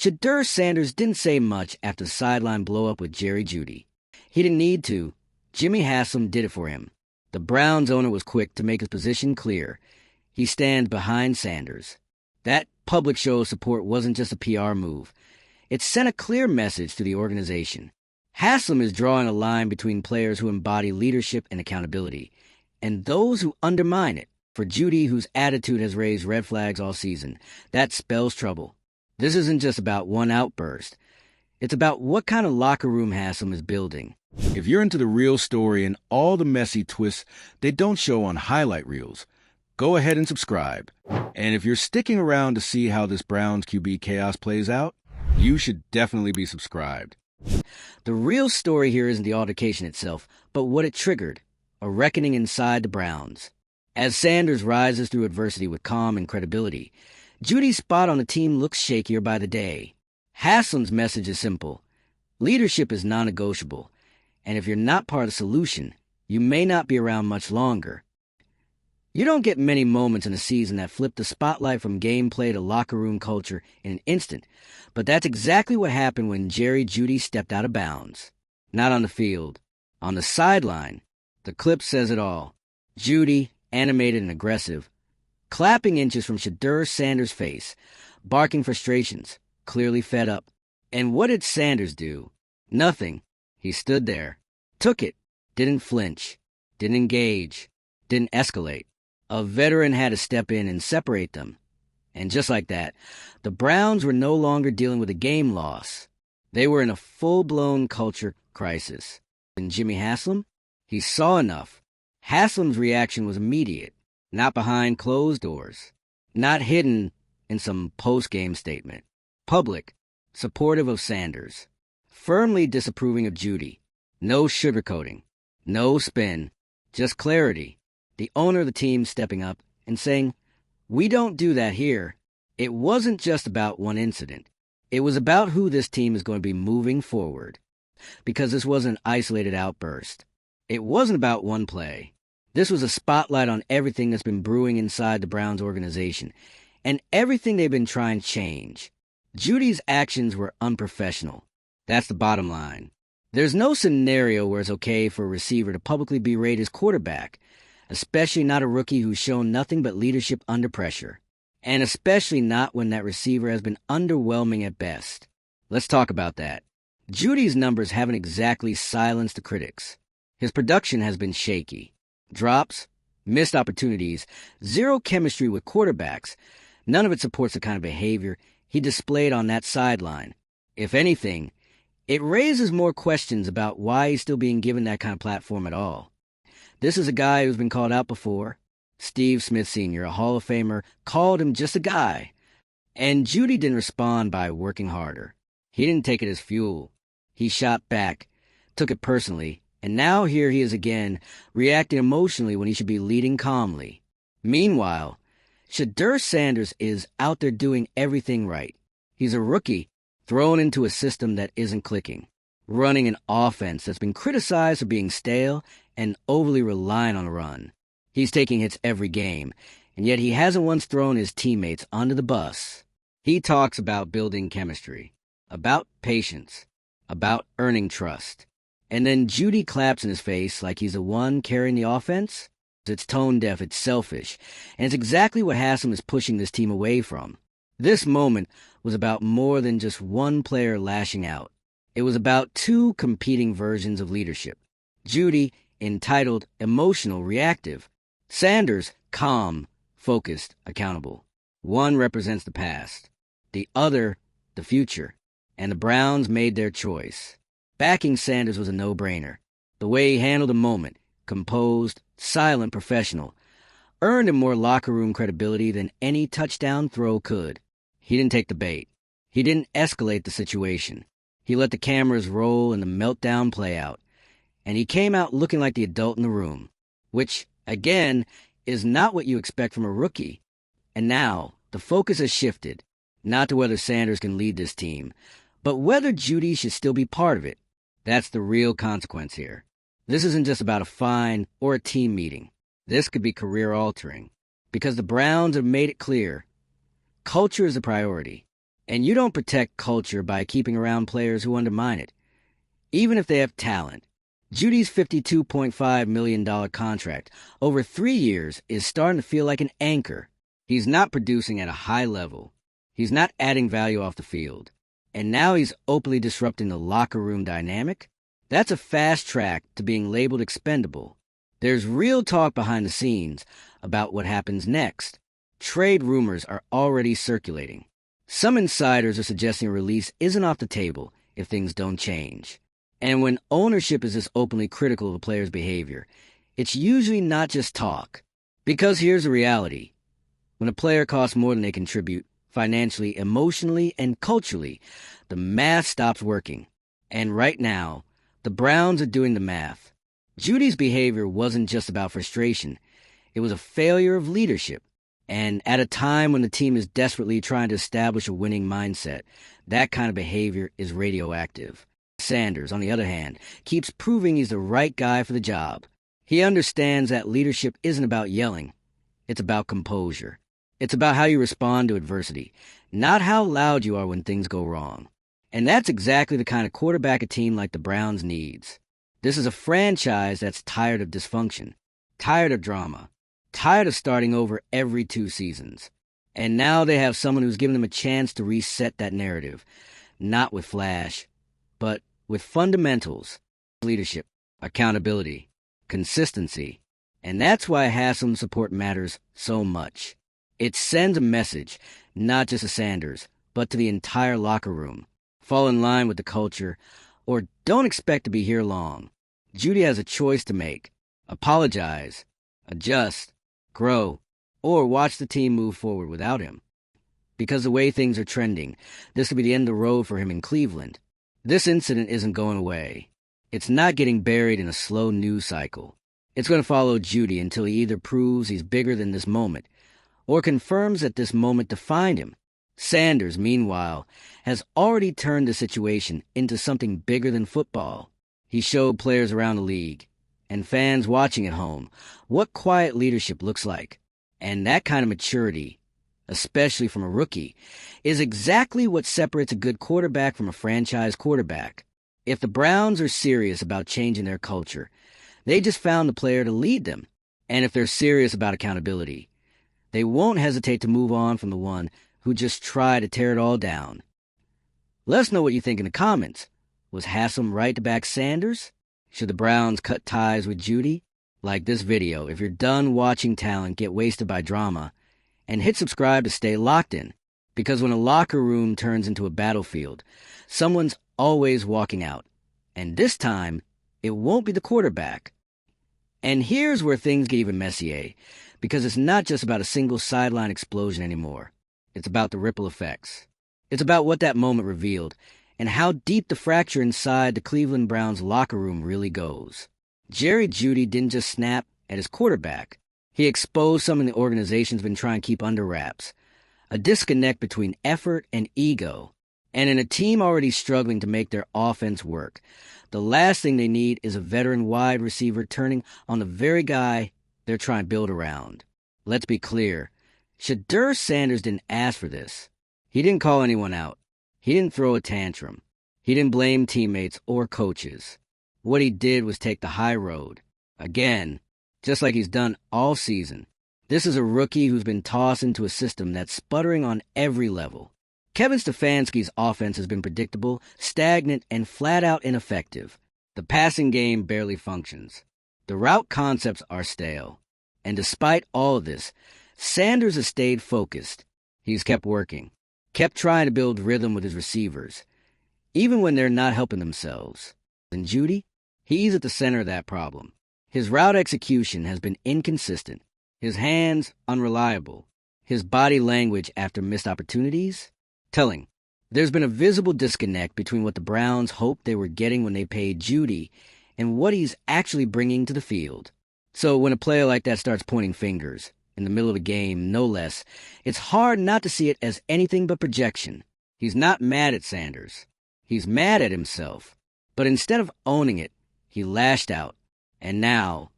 Shedeur Sanders didn't say much after the sideline blow-up with Jeudy. He didn't need to. Jimmy Haslam did it for him. The Browns owner was quick to make his position clear. He stands behind Sanders. That public show of support wasn't just a PR move. It sent a clear message to the organization. Haslam is drawing a line between players who embody leadership and accountability, and those who undermine it. For Jeudy, whose attitude has raised red flags all season, that spells trouble. This isn't just about one outburst. It's about what kind of locker room Haslam is building. If you're into the real story and all the messy twists they don't show on highlight reels, go ahead and subscribe. And if you're sticking around to see how this Browns QB chaos plays out, you should definitely be subscribed. The real story here isn't the altercation itself, but what it triggered, a reckoning inside the Browns. As Sanders rises through adversity with calm and credibility, Jeudy's spot on the team looks shakier by the day. Haslam's message is simple. Leadership is non-negotiable, and if you're not part of the solution, you may not be around much longer. You don't get many moments in a season that flip the spotlight from gameplay to locker room culture in an instant, but that's exactly what happened when Jeudy stepped out of bounds. Not on the field. On the sideline. The clip says it all. Jeudy, animated and aggressive, clapping inches from Shedeur Sanders' face, barking frustrations, clearly fed up. And what did Sanders do? Nothing. He stood there, took it, didn't flinch, didn't engage, didn't escalate. A veteran had to step in and separate them. And just like that, the Browns were no longer dealing with a game loss. They were in a full-blown culture crisis. And Jimmy Haslam? He saw enough. Haslam's reaction was immediate, not behind closed doors, not hidden in some post-game statement. Public, supportive of Sanders, firmly disapproving of Jeudy. No sugarcoating, no spin, just clarity. The owner of the team stepping up and saying, "We don't do that here." It wasn't just about one incident. It was about who this team is going to be moving forward. Because this wasn't an isolated outburst. It wasn't about one play. This was a spotlight on everything that's been brewing inside the Browns organization and everything they've been trying to change. Jeudy's actions were unprofessional. That's the bottom line. There's no scenario where it's okay for a receiver to publicly berate his quarterback, especially not a rookie who's shown nothing but leadership under pressure, and especially not when that receiver has been underwhelming at best. Let's talk about that. Jeudy's numbers haven't exactly silenced the critics. His production has been shaky. Drops, missed opportunities, zero chemistry with quarterbacks. None of it supports the kind of behavior he displayed on that sideline. If anything, it raises more questions about why he's still being given that kind of platform at all. This is a guy who's been called out before. Steve Smith Sr., a Hall of Famer, called him just a guy. And Jeudy didn't respond by working harder. He didn't take it as fuel. He shot back, took it personally, and now here he is again, reacting emotionally when he should be leading calmly. Meanwhile, Shedeur Sanders is out there doing everything right. He's a rookie, thrown into a system that isn't clicking, running an offense that's been criticized for being stale and overly reliant on a run. He's taking hits every game, and yet he hasn't once thrown his teammates under the bus. He talks about building chemistry, about patience, about earning trust. And then Jeudy claps in his face like he's the one carrying the offense? It's tone-deaf, it's selfish, and it's exactly what Haslam is pushing this team away from. This moment was about more than just one player lashing out. It was about two competing versions of leadership. Jeudy, entitled, emotional, reactive. Sanders, calm, focused, accountable. One represents the past, the other, the future. And the Browns made their choice. Backing Sanders was a no-brainer. The way he handled the moment, composed, silent, professional, earned him more locker room credibility than any touchdown throw could. He didn't take the bait. He didn't escalate the situation. He let the cameras roll and the meltdown play out. And he came out looking like the adult in the room, which, again, is not what you expect from a rookie. And now, the focus has shifted, not to whether Sanders can lead this team, but whether Jeudy should still be part of it. That's the real consequence here. This isn't just about a fine or a team meeting. This could be career-altering, because the Browns have made it clear. Culture is a priority. And you don't protect culture by keeping around players who undermine it, even if they have talent. Jeudy's $52.5 million contract over 3 years is starting to feel like an anchor. He's not producing at a high level. He's not adding value off the field. And now he's openly disrupting the locker room dynamic? That's a fast track to being labeled expendable. There's real talk behind the scenes about what happens next. Trade rumors are already circulating. Some insiders are suggesting a release isn't off the table if things don't change. And when ownership is this openly critical of a player's behavior, it's usually not just talk. Because here's the reality. When a player costs more than they contribute, financially, emotionally, and culturally, the math stops working. And right now, the Browns are doing the math. Jeudy's behavior wasn't just about frustration. It was a failure of leadership. And at a time when the team is desperately trying to establish a winning mindset, that kind of behavior is radioactive. Sanders, on the other hand, keeps proving he's the right guy for the job. He understands that leadership isn't about yelling. It's about composure. It's about how you respond to adversity, not how loud you are when things go wrong. And that's exactly the kind of quarterback a team like the Browns needs. This is a franchise that's tired of dysfunction, tired of drama, tired of starting over every 2 seasons. And now they have someone who's given them a chance to reset that narrative, not with flash, but with fundamentals, leadership, accountability, consistency. And that's why Haslam's support matters so much. It sends a message, not just to Sanders, but to the entire locker room. Fall in line with the culture, or don't expect to be here long. Jeudy has a choice to make. Apologize, adjust, grow, or watch the team move forward without him. Because the way things are trending, this could be the end of the road for him in Cleveland. This incident isn't going away. It's not getting buried in a slow news cycle. It's going to follow Jeudy until he either proves he's bigger than this moment, or confirms that this moment defined him. Sanders, meanwhile, has already turned the situation into something bigger than football. He showed players around the league, and fans watching at home, what quiet leadership looks like. And that kind of maturity, especially from a rookie, is exactly what separates a good quarterback from a franchise quarterback. If the Browns are serious about changing their culture, they just found the player to lead them. And if they're serious about accountability, they won't hesitate to move on from the one who just tried to tear it all down. Let us know what you think in the comments. Was Haslam right to back Sanders? Should the Browns cut ties with Jeudy? Like this video if you're done watching talent get wasted by drama, and hit subscribe to stay locked in. Because when a locker room turns into a battlefield, someone's always walking out. And this time, it won't be the quarterback. And here's where things get even messier, because it's not just about a single sideline explosion anymore. It's about the ripple effects. It's about what that moment revealed, and how deep the fracture inside the Cleveland Browns locker room really goes. Jerry Jeudy didn't just snap at his quarterback. He exposed something the organization's been trying to keep under wraps, a disconnect between effort and ego. And in a team already struggling to make their offense work, the last thing they need is a veteran wide receiver turning on the very guy they're trying to build around. Let's be clear. Shedeur Sanders didn't ask for this. He didn't call anyone out. He didn't throw a tantrum. He didn't blame teammates or coaches. What he did was take the high road. Again, just like he's done all season. This is a rookie who's been tossed into a system that's sputtering on every level. Kevin Stefanski's offense has been predictable, stagnant, and flat-out ineffective. The passing game barely functions. The route concepts are stale. And despite all of this, Sanders has stayed focused. He's kept working, kept trying to build rhythm with his receivers, even when they're not helping themselves. And Jeudy? He's at the center of that problem. His route execution has been inconsistent, his hands unreliable, his body language after missed opportunities telling. There's been a visible disconnect between what the Browns hoped they were getting when they paid Jeudy and what he's actually bringing to the field. So when a player like that starts pointing fingers, in the middle of a game, no less, it's hard not to see it as anything but projection. He's not mad at Sanders. He's mad at himself. But instead of owning it, he lashed out. And now,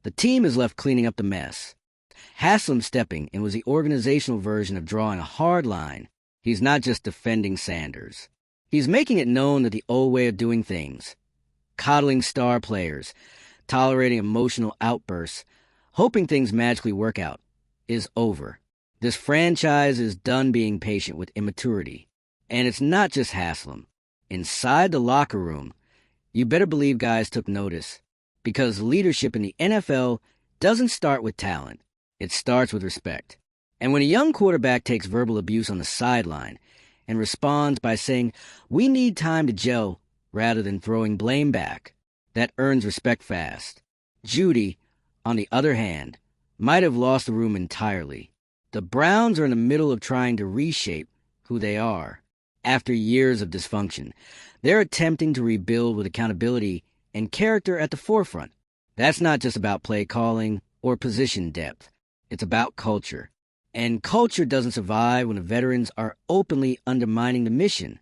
the team is left cleaning up the mess. Haslam stepping in was the organizational version of drawing a hard line. He's not just defending Sanders. He's making it known that the old way of doing things, coddling star players, tolerating emotional outbursts, hoping things magically work out, is over. This franchise is done being patient with immaturity. And it's not just Haslam. Inside the locker room, you better believe guys took notice. Because leadership in the NFL doesn't start with talent. It starts with respect. And when a young quarterback takes verbal abuse on the sideline and responds by saying, "We need time to gel," rather than throwing blame back, that earns respect fast. Jeudy, on the other hand, might have lost the room entirely. The Browns are in the middle of trying to reshape who they are. After years of dysfunction, they're attempting to rebuild with accountability and character at the forefront. That's not just about play calling or position depth. It's about culture. And culture doesn't survive when the veterans are openly undermining the mission.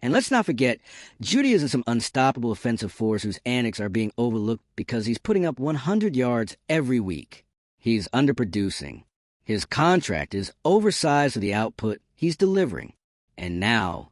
And let's not forget, Jeudy isn't some unstoppable offensive force whose antics are being overlooked because he's putting up 100 yards every week. He's underproducing. His contract is oversized for the output he's delivering. And now,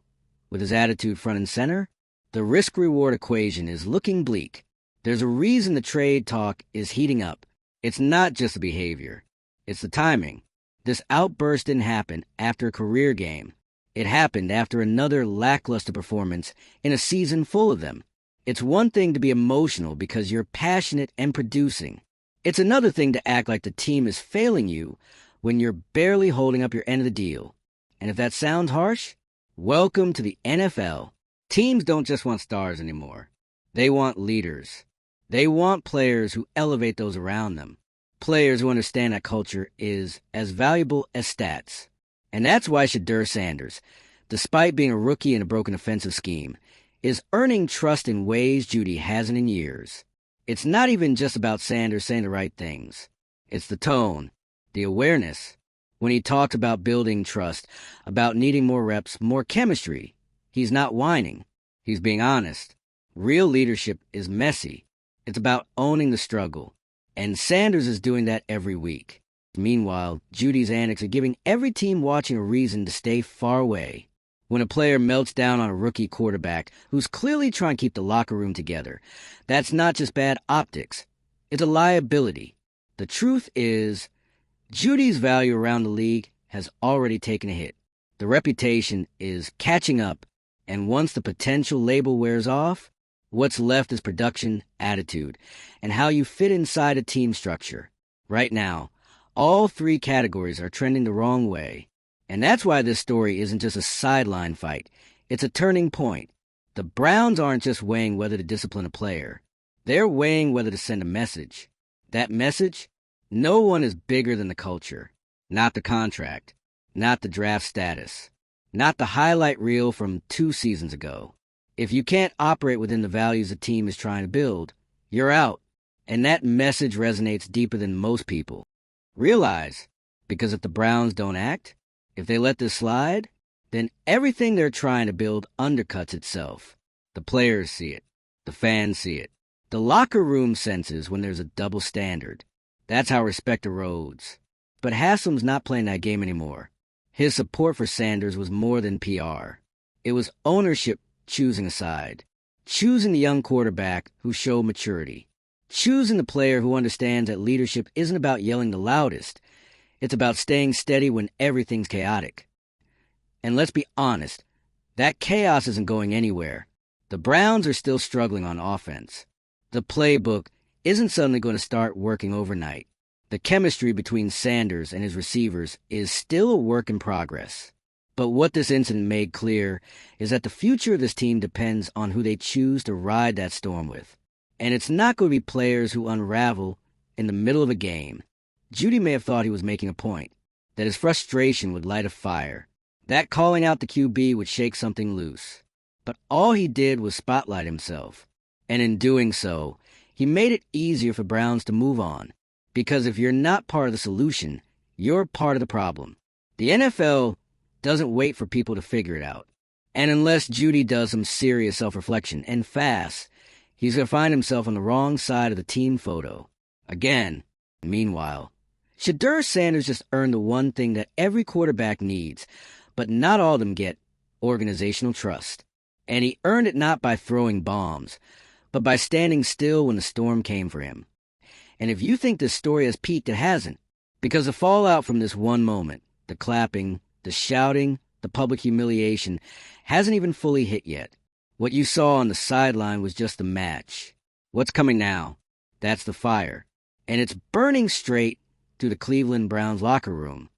with his attitude front and center, the risk-reward equation is looking bleak. There's a reason the trade talk is heating up. It's not just the behavior. It's the timing. This outburst didn't happen after a career game. It happened after another lackluster performance in a season full of them. It's one thing to be emotional because you're passionate and producing. It's another thing to act like the team is failing you when you're barely holding up your end of the deal. And if that sounds harsh, welcome to the NFL. Teams don't just want stars anymore. They want leaders. They want players who elevate those around them. Players who understand that culture is as valuable as stats. And that's why Shedeur Sanders, despite being a rookie in a broken offensive scheme, is earning trust in ways Jeudy hasn't in years. It's not even just about Sanders saying the right things. It's the tone, the awareness. When he talks about building trust, about needing more reps, more chemistry, he's not whining. He's being honest. Real leadership is messy. It's about owning the struggle. And Sanders is doing that every week. Meanwhile, Jeudy's antics are giving every team watching a reason to stay far away. When a player melts down on a rookie quarterback who's clearly trying to keep the locker room together, that's not just bad optics. It's a liability. The truth is, Jeudy's value around the league has already taken a hit. The reputation is catching up, and once the potential label wears off, what's left is production, attitude, and how you fit inside a team structure. Right now, all three categories are trending the wrong way. And that's why this story isn't just a sideline fight. It's a turning point. The Browns aren't just weighing whether to discipline a player. They're weighing whether to send a message. That message? No one is bigger than the culture. Not the contract. Not the draft status. Not the highlight reel from 2 seasons ago. If you can't operate within the values the team is trying to build, you're out. And that message resonates deeper than most people. Realize, because if the Browns don't act, if they let this slide, then everything they're trying to build undercuts itself. The players see it. The fans see it. The locker room senses when there's a double standard. That's how respect erodes. But Haslam's not playing that game anymore. His support for Sanders was more than PR. It was ownership choosing a side. Choosing the young quarterback who showed maturity. Choosing the player who understands that leadership isn't about yelling the loudest. It's about staying steady when everything's chaotic. And let's be honest, that chaos isn't going anywhere. The Browns are still struggling on offense. The playbook isn't suddenly going to start working overnight. The chemistry between Sanders and his receivers is still a work in progress. But what this incident made clear is that the future of this team depends on who they choose to ride that storm with. And it's not going to be players who unravel in the middle of a game. Jeudy may have thought he was making a point, that his frustration would light a fire, that calling out the QB would shake something loose. But all he did was spotlight himself. And in doing so, he made it easier for Browns to move on. Because if you're not part of the solution, you're part of the problem. The NFL doesn't wait for people to figure it out. And unless Jeudy does some serious self-reflection, and fast, he's going to find himself on the wrong side of the team photo. Again. Meanwhile, Shedeur Sanders just earned the one thing that every quarterback needs, but not all of them get organizational trust. And he earned it not by throwing bombs, but by standing still when the storm came for him. And if you think this story has peaked, it hasn't. Because the fallout from this one moment, the clapping, the shouting, the public humiliation, hasn't even fully hit yet. What you saw on the sideline was just the match. What's coming now? That's the fire. And it's burning straight through the Cleveland Browns locker room.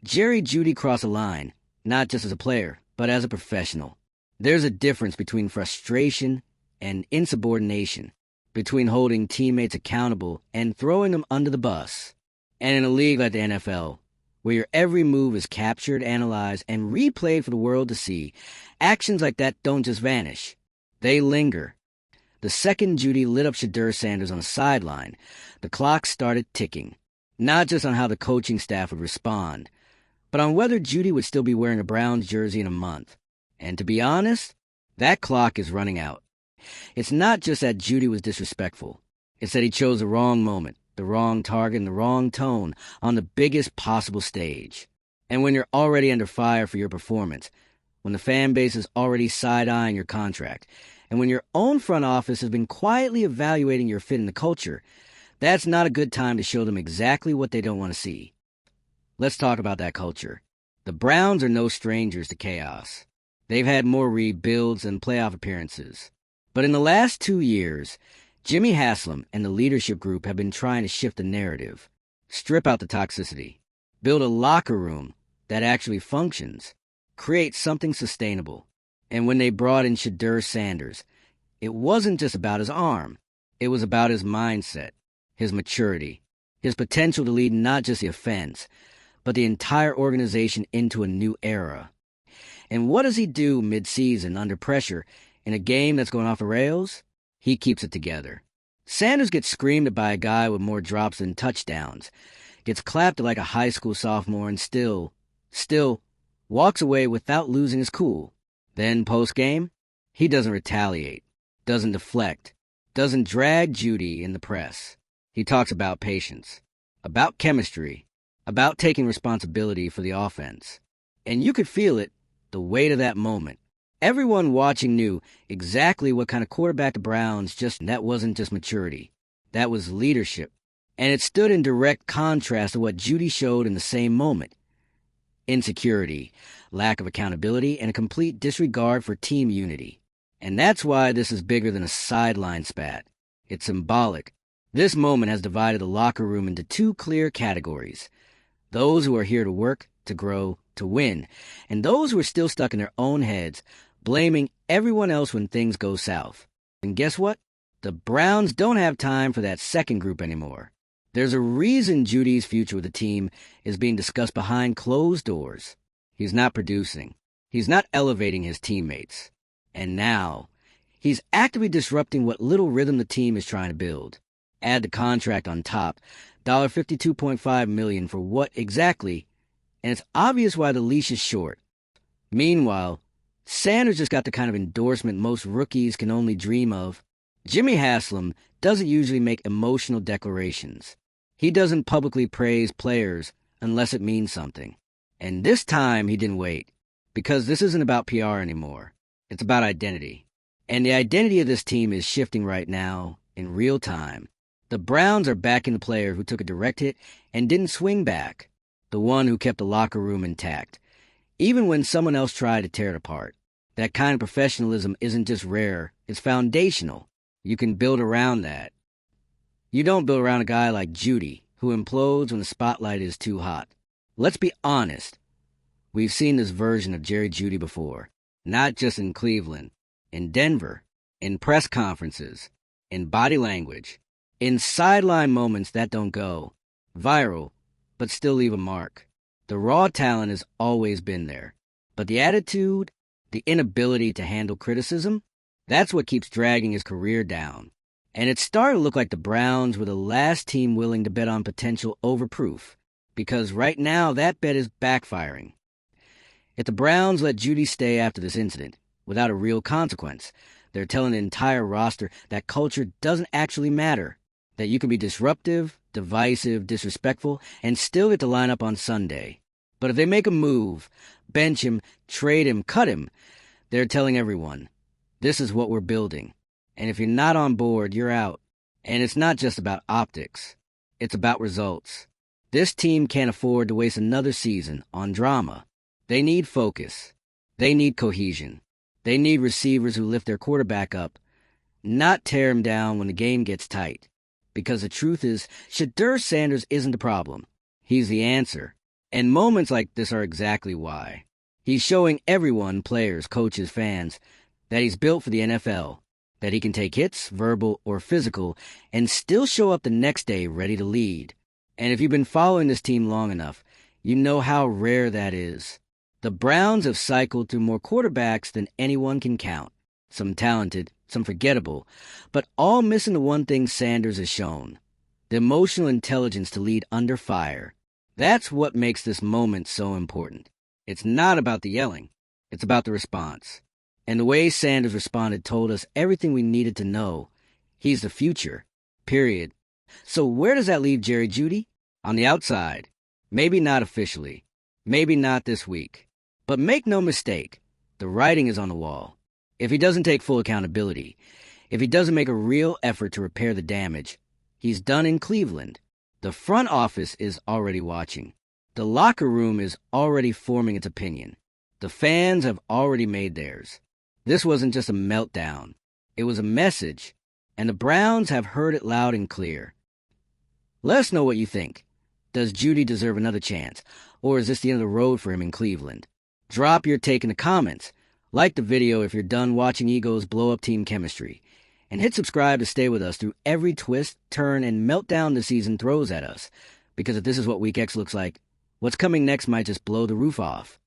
Jerry Jeudy crossed a line, not just as a player, but as a professional. There's a difference between frustration and insubordination, between holding teammates accountable and throwing them under the bus. And in a league like the NFL, where your every move is captured, analyzed, and replayed for the world to see, actions like that don't just vanish. They linger. The second Jeudy lit up Shedeur Sanders on the sideline, the clock started ticking. Not just on how the coaching staff would respond, but on whether Jeudy would still be wearing a Browns jersey in a month. And to be honest, that clock is running out. It's not just that Jeudy was disrespectful. It's that he chose the wrong moment, the wrong target, and the wrong tone on the biggest possible stage. And when you're already under fire for your performance, when the fan base is already side-eyeing your contract, and when your own front office has been quietly evaluating your fit in the culture, that's not a good time to show them exactly what they don't want to see. Let's talk about that culture. The Browns are no strangers to chaos. They've had more rebuilds and playoff appearances. But in the last 2 years, Jimmy Haslam and the leadership group have been trying to shift the narrative, strip out the toxicity, build a locker room that actually functions, create something sustainable. And when they brought in Shedeur Sanders, it wasn't just about his arm. It was about his mindset, his maturity, his potential to lead not just the offense, but the entire organization into a new era. And what does he do mid-season under pressure in a game that's going off the rails? He keeps it together. Sanders gets screamed at by a guy with more drops than touchdowns, gets clapped at like a high school sophomore, and still walks away without losing his cool. Then post-game, he doesn't retaliate, doesn't deflect, doesn't drag Jeudy in the press. He talks about patience, about chemistry, about taking responsibility for the offense. And you could feel it, the weight of that moment. Everyone watching knew exactly what kind of quarterback the Browns that wasn't just maturity. That was leadership. And it stood in direct contrast to what Jeudy showed in the same moment. Insecurity, lack of accountability, and a complete disregard for team unity. And that's why this is bigger than a sideline spat. It's symbolic. This moment has divided the locker room into two clear categories. Those who are here to work, to grow, to win, and those who are still stuck in their own heads, blaming everyone else when things go south. And guess what? The Browns don't have time for that second group anymore. There's a reason Jeudy's future with the team is being discussed behind closed doors. He's not producing. He's not elevating his teammates. And now, he's actively disrupting what little rhythm the team is trying to build. Add the contract on top, $52.5 million for what exactly? And it's obvious why the leash is short. Meanwhile, Sanders just got the kind of endorsement most rookies can only dream of. Jimmy Haslam doesn't usually make emotional declarations. He doesn't publicly praise players unless it means something. And this time he didn't wait, because this isn't about PR anymore. It's about identity. And the identity of this team is shifting right now in real time. The Browns are backing the player who took a direct hit and didn't swing back, the one who kept the locker room intact, even when someone else tried to tear it apart. That kind of professionalism isn't just rare, it's foundational. You can build around that. You don't build around a guy like Jeudy, who implodes when the spotlight is too hot. Let's be honest. We've seen this version of Jerry Jeudy before, not just in Cleveland, in Denver, in press conferences, in body language, in sideline moments that don't go viral, but still leave a mark. The raw talent has always been there, but the attitude, the inability to handle criticism, that's what keeps dragging his career down. And it started to look like the Browns were the last team willing to bet on potential over proof, because right now that bet is backfiring. If the Browns let Jeudy stay after this incident, without a real consequence, they're telling the entire roster that culture doesn't actually matter, that you can be disruptive, divisive, disrespectful, and still get to line up on Sunday. But if they make a move, bench him, trade him, cut him. They're telling everyone, this is what we're building. And if you're not on board, you're out. And it's not just about optics. It's about results. This team can't afford to waste another season on drama. They need focus. They need cohesion. They need receivers who lift their quarterback up, not tear him down when the game gets tight. Because the truth is, Shedeur Sanders isn't the problem. He's the answer. And moments like this are exactly why. He's showing everyone, players, coaches, fans, that he's built for the NFL, that he can take hits, verbal or physical, and still show up the next day ready to lead. And if you've been following this team long enough, you know how rare that is. The Browns have cycled through more quarterbacks than anyone can count. Some talented, some forgettable, but all missing the one thing Sanders has shown: the emotional intelligence to lead under fire. That's what makes this moment so important. It's not about the yelling. It's about the response. And the way Sanders responded told us everything we needed to know. He's the future. Period. So where does that leave Jerry Jeudy? On the outside. Maybe not officially. Maybe not this week. But make no mistake, the writing is on the wall. If he doesn't take full accountability, if he doesn't make a real effort to repair the damage, he's done in Cleveland. The front office is already watching. The locker room is already forming its opinion. The fans have already made theirs. This wasn't just a meltdown. It was a message, and the Browns have heard it loud and clear. Let us know what you think. Does Jeudy deserve another chance, or is this the end of the road for him in Cleveland? Drop your take in the comments. Like the video if you're done watching Egos blow up team chemistry. And hit subscribe to stay with us through every twist, turn, and meltdown the season throws at us. Because if this is what Week X looks like, what's coming next might just blow the roof off.